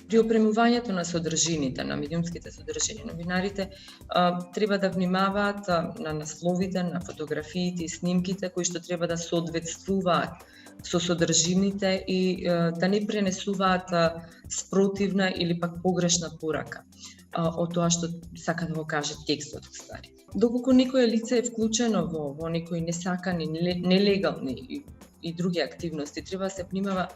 При опремувањето на содржините, на медиумските содржини, новинарите треба да внимаваат на насловите, на фотографиите и снимките кои што треба да соодветствуваат со содржините и да не пренесуваат спротивна или пак погрешна порака од тоа што сака да го каже текстот ствари. Доколку некое лице е вклучено во некои несакани, нелегални и други активности, треба да се внимава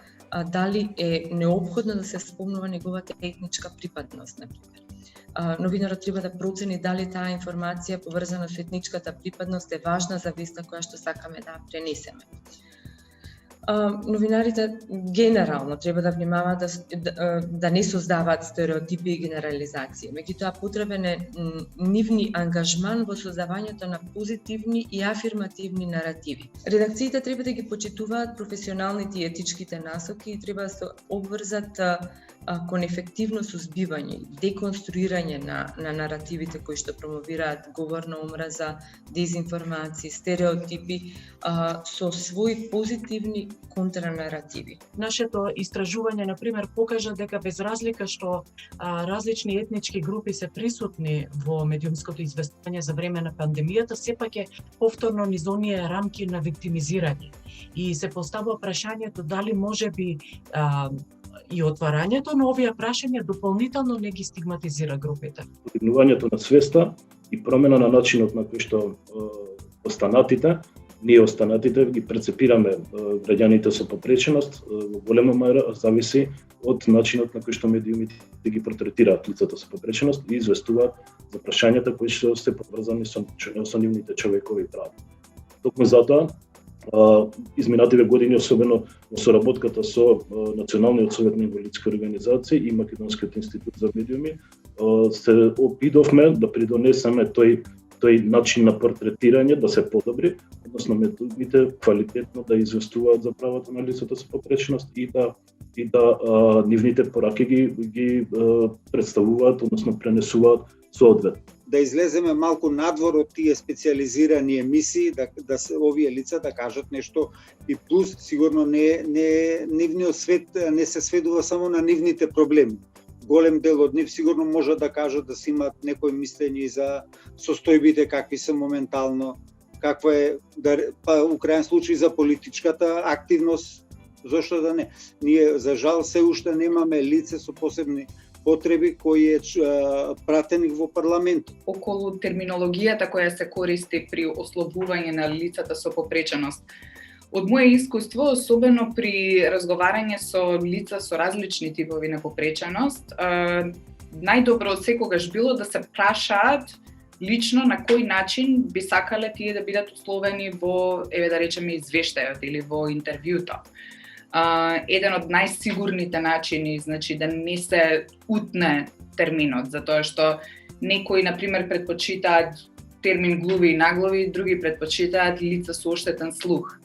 дали е неопходно да се спомнува неговата етничка припадност, например. Новинарот треба да процени дали таа информација поврзана со етничката припадност е важна за веста која што сакаме да пренесеме. Новинарите генерално треба да внимаваат да не создаваат стереотипи и генерализации. Меѓутоа потребен е нивни ангажман во создавањето на позитивни и афирмативни наративи. Редакциите треба да ги почитуваат професионалните и етичките насоки и треба да се обврзат кон ефективно сузбивање, деконструирање на наративите кои што промовираат говорна омраза, дезинформации, стереотипи со своји позитивни контранаративи. Нашето истражување, например, покажа дека без разлика што различни етнички групи се присутни во медиумското известување за време на пандемијата, сепак е повторно низ оние рамки на виктимизирање. И се поставува прашањето дали можеби и отварањето на овие прашања дополнително не ги стигматизира групите. Подигнувањето на свеста и промена на начинот на кој што ние останатите ги прецепираме граѓаните со попреченост, во голема мера зависи од начинот на кој што медиумите ги портретираат лицата со попреченост и известуваат за прашањата кои што се поврзани со нивните човекови права. Токму затоа, изминативе години, особено во соработката со Националниот совет на инвалидски организации и Македонскиот институт за медиуми, се обидовме да придонесеме тој начин на портретирање да се подобри, односно медиумите квалитетно да известуваат за правата на лицата со попреченост и да нивните пораки ги представуваат, односно пренесуваат соодветно. Да излеземе малку надвор од тие специализирани емисии, да се овие лица да кажат нешто и плюс сигурно нивниот свет не се сведува само на нивните проблеми. Голем дел од нив сигурно може да кажат да си имаат некои мислења за состојбите какви се моментално, каква е у крајен случај за политичката активност, зошто да не. Ние за жал се уште немаме лице со посебни потреби кој е пратеник во парламентот. Околу терминологијата која се користи при ослобување на лицата со попреченост. Од мое искуство, особено при разговарање со лица со различни типови на попреченост, најдобро од секогаш било да се прашаат лично на кој начин би сакале тие да бидат условени во, да речеме, извештајот или во интервјуто. Еден од најсигурните начини, значи да не се утне терминот, затоа што некои, например, предпочитаат термин глуви и наглави, други предпочитаат лица со оштетен слух.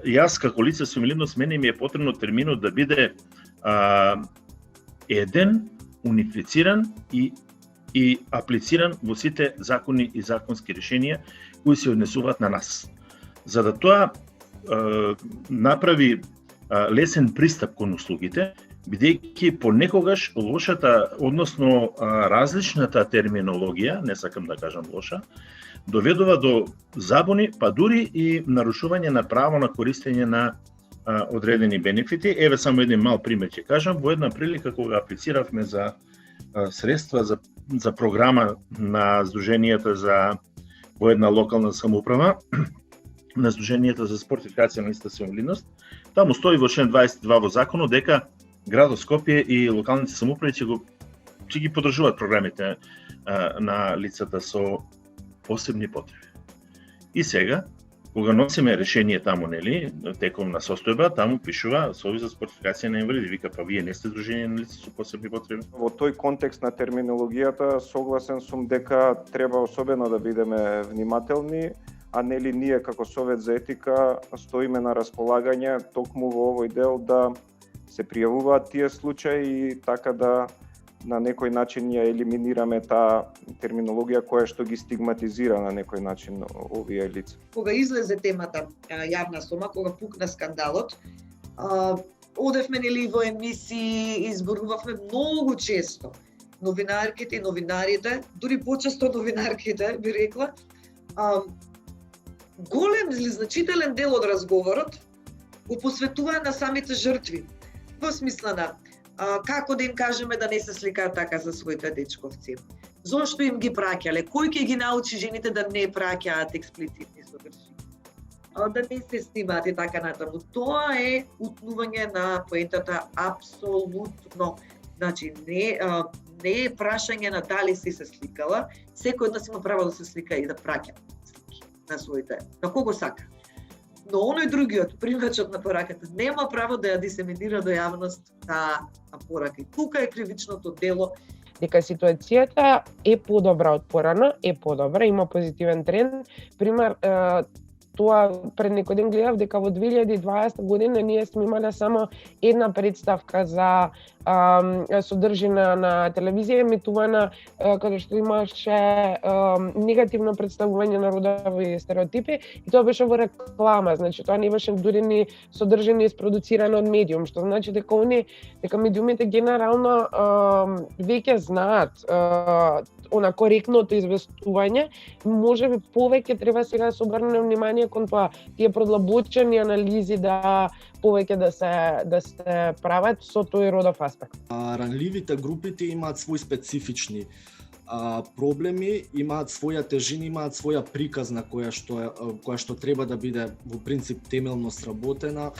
Јас како лице со инвалидност, мене ми е потребно терминот да биде еден, унифициран и аплициран во сите закони и законски решенија кои се однесуваат на нас. За да тоа направи лесен пристап кон услугите, бидејќи понекогаш лошата, односно различната терминологија, не сакам да кажам лоша, доведува до забуни, па дури и нарушување на право на користење на одредени бенефити. Еве само еден мал пример ќе кажам. Во една прилика кога аплициравме за средства за програма на Сдруженијата во една локална самоуправа, на Сдруженијата за спортификација на личната со инвалидност, таму стои во член 22 во законот дека градот Скопје и локалните самоуправи ќе ги поддржуваат програмите на лицата со посебни потреби. И сега, кога носиме решение таму, нели, теком на состојба, таму пишува Сојуз за спортификација на инвалиди, вика па вие не сте Сдружение на лица со посебни потреби. Во тој контекст на терминологијата согласен сум дека треба особено да бидеме внимателни, а нели ние како Совет за етика стоиме на располагање токму во овој дел да се пријавуваат тие случаи и така да на некој начин ја елиминираме таа терминологија која што ги стигматизира на некој начин овие лица. Кога излезе темата јавна сома, кога пукна скандалот, одевме нели во емисии, изборувавме многу често новинарките и новинарите, дури почесто новинарките, би рекла, голем или значителен дел од разговорот го посветуваа на самите жртви. Во смисла на како да им кажеме да не се сликаат така за своите дечковци. Зошто им ги праќале? Кој ќе ги научи жените да не праќаат експлицитни содржини? Да не се снимаат и така натаму. Тоа е утнување на поентата апсолутно. Значи, не е прашање на дали си се сликала, секој од нас има право да се слика и да праќа слики на своите, на кого сака. Но оној другиот, примачот на пораката, нема право да ја дисеминира до јавност таа порака. И тука е кривичното дело. Дека ситуацијата е подобра од порано, е подобра, има позитивен тренд. Пример, тоа пред некој ден гледав дека во 2020 година ние сме имале само една представка за содржина на телевизија емитувана каде што имаше негативно представување на родови стереотипи и тоа беше во реклама, значи тоа не беше дури ни содржина isproducirано од медиум, што значи дека медиумите генерално веќе знаат она коректното известување, можеби повеќе треба сега да се обрне внимание кон тоа, тие продлабочени анализи да повеќе да се прават со тој родов аспект. Ранливите групите имаат свои специфични проблеми, имаат своја тежина, имаат своја приказна која што треба да биде во принцип темелно сработена.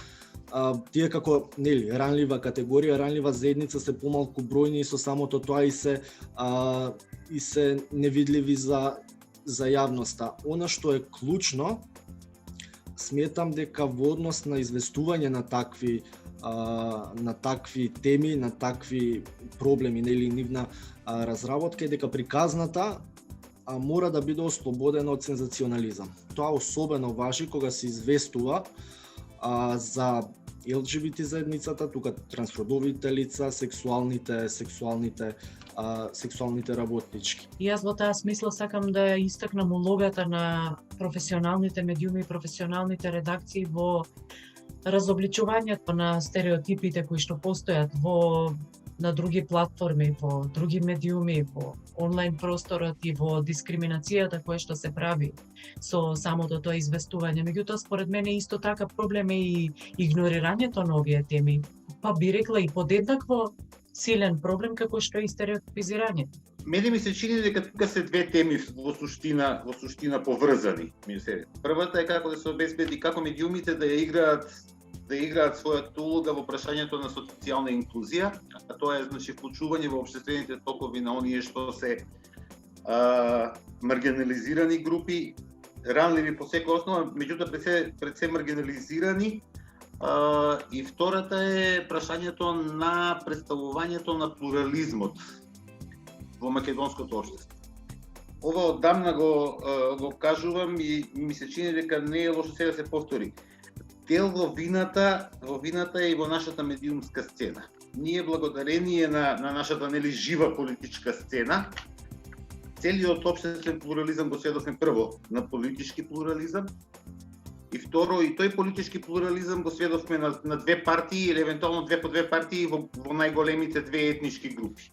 Тие како ранлива категорија, ранлива заедница се помалку бројни и со самото тоа и се невидливи за јавноста. Она што е клучно, сметам дека во однос на известување на такви теми, на такви проблеми или нивна разработка е дека приказната мора да биде ослободена од сензационализам. Тоа особено важи кога се известува за ЛГБТ заедницата, тука трансродовите лица, сексуалните работнички. И јас во таа смисла сакам да истакнам улогата на професионалните медиуми и професионалните редакции во разобличувањето на стереотипите кои што постојат на други платформи, во други медиуми, во онлайн просторот и во дискриминацијата која што се прави со самото тоа известување. Меѓутоа, според мене исто така проблем е и игнорирањето на овие теми. Па би рекла и подеднакво силен проблем како што е и стереотипизирањето. Мене ми се чини дека тука се две теми во суштина поврзани. Првата е како да се обезбеди како медиумите да играат својата улога во прашањето на социјална инклузија, а тоа е значи вклучување во општествените токови на оние што се маргинализирани групи, ранливи по секоја основа, меѓутоа пред се маргинализирани. И втората е прашањето на представувањето на плурализмот во македонското општество. Ова оддамна го кажувам и ми се чини дека не е лошо сега да се повтори. Дел во вината е и во нашата медиумска сцена. Ние благодарение на нашата жива политичка сцена, целиот општествен плурализам го сведовме прво на политички плурализам и второ и тој политички плурализам го сведовме на две партии или евентуално две по две партии во најголемите две етнички групи.